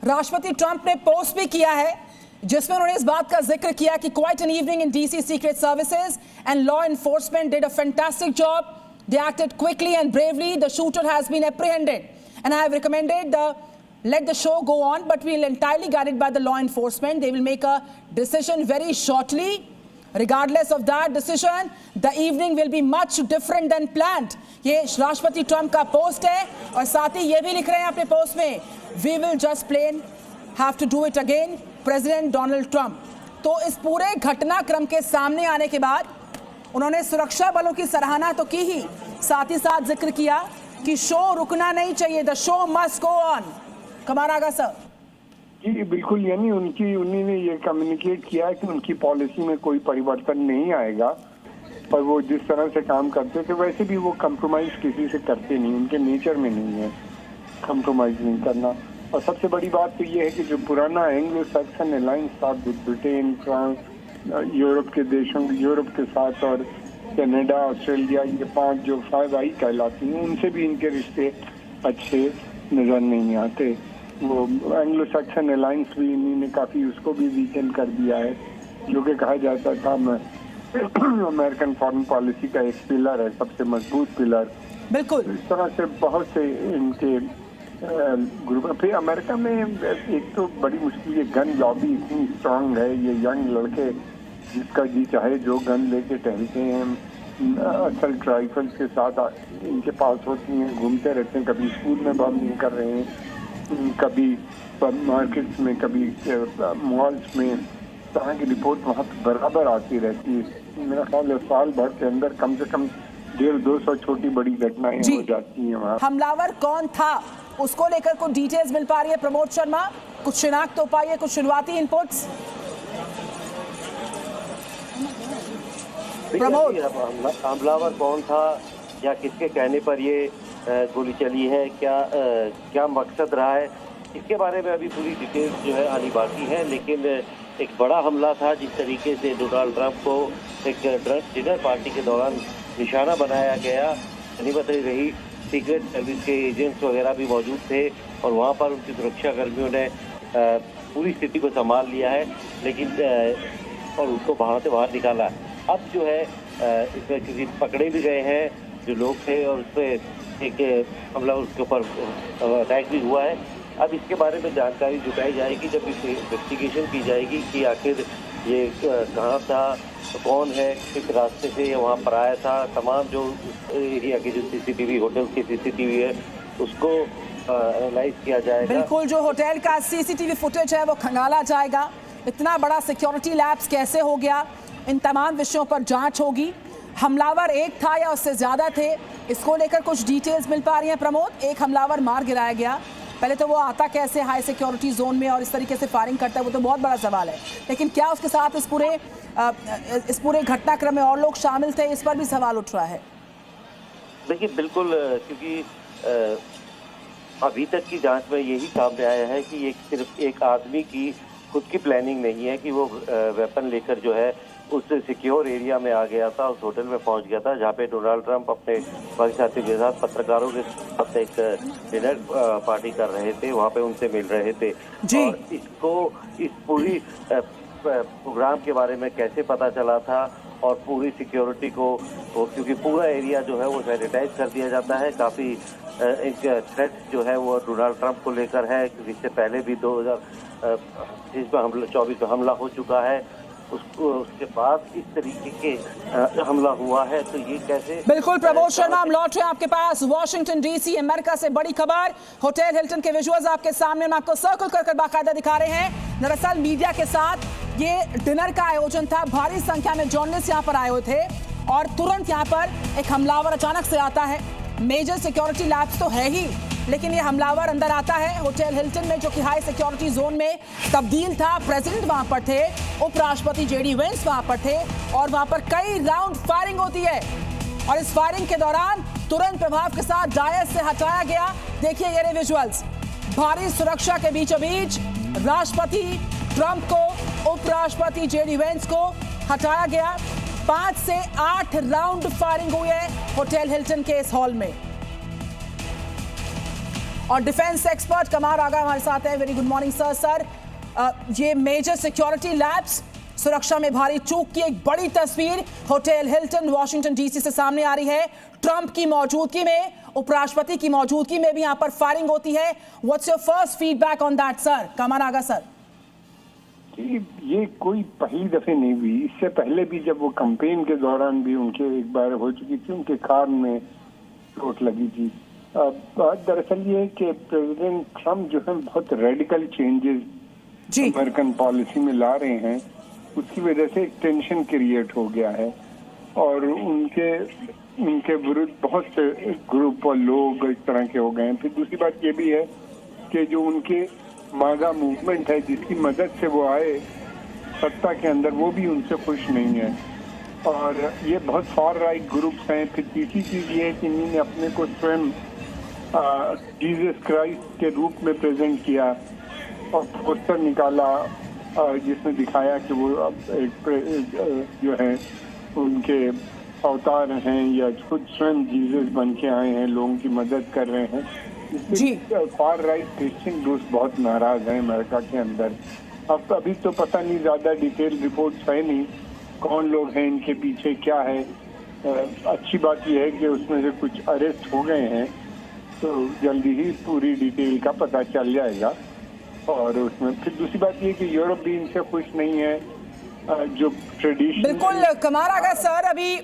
राष्ट्रपति ट्रंप ने पोस्ट भी किया है जिसमें उन्होंने इस बात का जिक्र किया कि quite an evening in DC secret services and law enforcement did a fantastic job. They acted quickly and bravely. The shooter has been apprehended, and I have recommended let the show go on, but we will entirely guided by the law enforcement. They will make a decision very shortly. Regardless of that decision, the evening will be much different than planned. ये राष्ट्रपति Trump का post है और साथ ही ये भी लिख रहे हैं अपने पोस्ट में, we will just plain have to do it again, president Donald Trump. तो इस पूरे घटनाक्रम के सामने आने के बाद उन्होंने सुरक्षा बलों की सराहना तो की ही, साथ ही साथ जिक्र किया कि शो रुकना नहीं चाहिए, the show must go on. कमारागा सर. जी बिल्कुल, यानी उन्होंने ये कम्युनिकेट किया कि उनकी पॉलिसी में कोई परिवर्तन नहीं आएगा, पर वो जिस तरह से काम करते थे वैसे भी वो कंप्रोमाइज किसी से करते नहीं, उनके नेचर में नहीं है कंप्रोमाइज नहीं करना. और सबसे बड़ी बात तो ये है कि जो पुराना एंग्लो सैक्सन अलायंस था ब्रिटेन, फ्रांस, यूरोप के देशों, यूरोप के साथ और कनाडा, ऑस्ट्रेलिया, ये 5 जो 5 आई कहलाती हैं, उनसे भी इनके रिश्ते अच्छे नज़र नहीं आते. वो एंग्लो सैक्सन अलायंस भी इन्होंने काफ़ी उसको भी वीकेंड कर दिया है, जो कि कहा जाता था अमेरिकन फॉरेन पॉलिसी का एक पिलर है, सबसे मजबूत पिलर. बिल्कुल. इस तरह से बहुत से इनके ग्रुप. फिर अमेरिका में एक तो बड़ी मुश्किल, ये गन लॉबी इतनी स्ट्रांग है, ये यंग लड़के जिसका जी चाहे जो गन लेके टहलते हैं, असल राइफल्स के साथ इनके पास होती हैं, घूमते रहते हैं, कभी स्कूल में बम नहीं कर रहे हैं, कभी मार्केट्स में, कभी मॉल्स में. तरह की रिपोर्ट वहाँ बराबर आती रहती है. मेरा ख्याल है साल भर के अंदर कम से कम 150-200 छोटी बड़ी घटनाएं हो जाती हैं वहाँ. हमलावर कौन था उसको लेकर कुछ डिटेल्स मिल पा रही है प्रमोद शर्मा? कुछ शिनाख्त हो पाई है, कुछ शुरुआती इनपुट्स? प्रमोद, हमलावर कौन था या किसके कहने पर ये गोली चली है, क्या मकसद रहा है, इसके बारे में अभी पूरी डिटेल्स जो है आनी बाकी है. लेकिन एक बड़ा हमला था जिस तरीके से डोनाल्ड ट्रंप को एक डिनर पार्टी के दौरान निशाना बनाया गया. गनीमत रही सीक्रेट सर्विस के एजेंट्स वगैरह भी मौजूद थे और वहाँ पर उनकी सुरक्षा कर्मियों ने पूरी स्थिति को संभाल लिया है, लेकिन और उसको वहाँ से बाहर निकाला. अब जो है इसमें किसी पकड़े भी गए हैं जो लोग थे और उस पर एक हमला उसके ऊपर अटैक भी हुआ है. अब इसके बारे में जानकारी जुटाई जाएगी जब इन्वेस्टिगेशन की जाएगी कि आखिर ये कहाँ था, कौन है, किस रास्ते से ये वहाँ पर आया था. तमाम जो एरिया की जो सीसीटीवी, होटल की सीसीटीवी है, उसको एनालाइज किया जाएगा. बिल्कुल, जो होटल का सीसीटीवी फुटेज है वो खंगाला जाएगा. इतना बड़ा सिक्योरिटी लैप्स कैसे हो गया, इन तमाम विषयों पर जांच होगी. हमलावर एक था या उससे ज्यादा थे, इसको लेकर कुछ डिटेल्स मिल पा रही हैं प्रमोद. एक हमलावर मार गिराया गया, पहले तो वो आता कैसे हाई सिक्योरिटी जोन में और इस तरीके से फायरिंग करता है, वो तो बहुत बड़ा सवाल है. लेकिन क्या उसके साथ इस पूरे घटनाक्रम में और लोग शामिल थे, इस पर भी सवाल उठ रहा है. देखिए बिल्कुल, क्योंकि अभी तक की जांच में यही सामने आया है कि ये सिर्फ एक आदमी की खुद की प्लानिंग नहीं है कि वो वेपन लेकर जो है उस सिक्योर एरिया में आ गया था, उस होटल में पहुंच गया था जहां पे डोनाल्ड ट्रंप अपने बाकी साथियों के साथ, पत्रकारों के साथ एक डिनर पार्टी कर रहे थे, वहां पे उनसे मिल रहे थे. और इस पूरी प्रोग्राम के बारे में कैसे पता चला था और पूरी सिक्योरिटी को, क्योंकि पूरा एरिया जो है वो सैनिटाइज कर दिया जाता है. काफ़ी एक थ्रेट जो है वो डोनाल्ड ट्रंप को लेकर है, क्योंकि इससे पहले भी 2024 में हमला हो चुका है. उसके बाद इस तरीके के हमला हुआ है, तो ये कैसे? बिल्कुल प्रमोद शर्मा, हम लौट रहे हैं आपके पास. वॉशिंगटन डीसी अमेरिका से बड़ी खबर, होटल हिल्टन के विजुअल्स आपके सामने, हम आपको सर्कल कर बाकायदा दिखा रहे हैं. दरअसल मीडिया के साथ ये डिनर का आयोजन था, भारी संख्या में जर्नलिस्ट यहाँ पर आए हुए थे और तुरंत यहाँ पर एक हमलावर अचानक से आता है. मेजर सिक्योरिटी लैब्स तो है ही, लेकिन ये हमलावर अंदर आता है होटल हिल्टन में, जो कि हाई सिक्योरिटी जोन में तब्दील था. प्रेसिडेंट वहां पर थे, उपराष्ट्रपति जेडी वेंस वहां पर थे और वहां पर कई राउंड फायरिंग होती है. और इस फायरिंग के दौरान तुरंत प्रभाव के साथ डायस से हटाया गया. देखिए ये रहे विजुअल्स, भारी सुरक्षा के बीचों बीच राष्ट्रपति ट्रंप को, उपराष्ट्रपति जेडी वेंस को हटाया गया. 5 से 8 राउंड फायरिंग हुई है होटल हिल्टन के इस हॉल में. और डिफेंस एक्सपर्ट कमार आगा हमारे साथ है। Very good morning sir. Sir, ये मेजर सिक्योरिटी लैब्स, सुरक्षा में भारी चूक की एक बड़ी तस्वीर होटल हिल्टन वाशिंगटन डीसी से सामने आ रही है। ट्रंप की मौजूदगी में, उपराष्ट्रपति की मौजूदगी में भी यहां पर फायरिंग होती है। What's your first feedback on that sir? कमार आगा सर। ये कोई पहली दफे नहीं हुई, इससे पहले भी जब वो कैंपेन के दौरान भी उनके एक बार हो चुकी थी, उनके कान में चोट लगी थी। दरअसल ये है कि प्रेसिडेंट ट्रम्प जो है बहुत रेडिकल चेंजेस अमेरिकन पॉलिसी में ला रहे हैं, उसकी वजह से एक टेंशन क्रिएट हो गया है और उनके विरुद्ध बहुत से ग्रुप और लोग इस तरह के हो गए हैं। फिर दूसरी बात ये भी है कि जो उनके मागा मूवमेंट है जिसकी मदद से वो आए सत्ता के अंदर, वो भी उनसे खुश नहीं है और ये बहुत फार राइट ग्रुप्स हैं। फिर तीसरी चीज ये है कि इन्होंने अपने को स्वयं जीसस क्राइस्ट के रूप में प्रेजेंट किया और पोस्टर निकाला जिसमें दिखाया कि वो एक जो है उनके अवतार हैं या खुद स्वयं जीसस बन के आए हैं, लोगों की मदद कर रहे हैं। इससे फार राइट क्रिश्चियन ग्रुप्स बहुत नाराज हैं अमेरिका के अंदर। अब अभी तो पता नहीं, ज्यादा डिटेल रिपोर्ट्स है नहीं कौन लोग हैं इनके पीछे, क्या है। अच्छी बात यह है कि उसमें से कुछ अरेस्ट हो गए हैं, तो जल्दी ही पूरी डिटेल का पता चल जाएगा। और उसमें फिर दूसरी बात ये कि यूरोप भी इनसे खुश नहीं है, जो ट्रेडिशन। बिल्कुल कमार आगा सर, अभी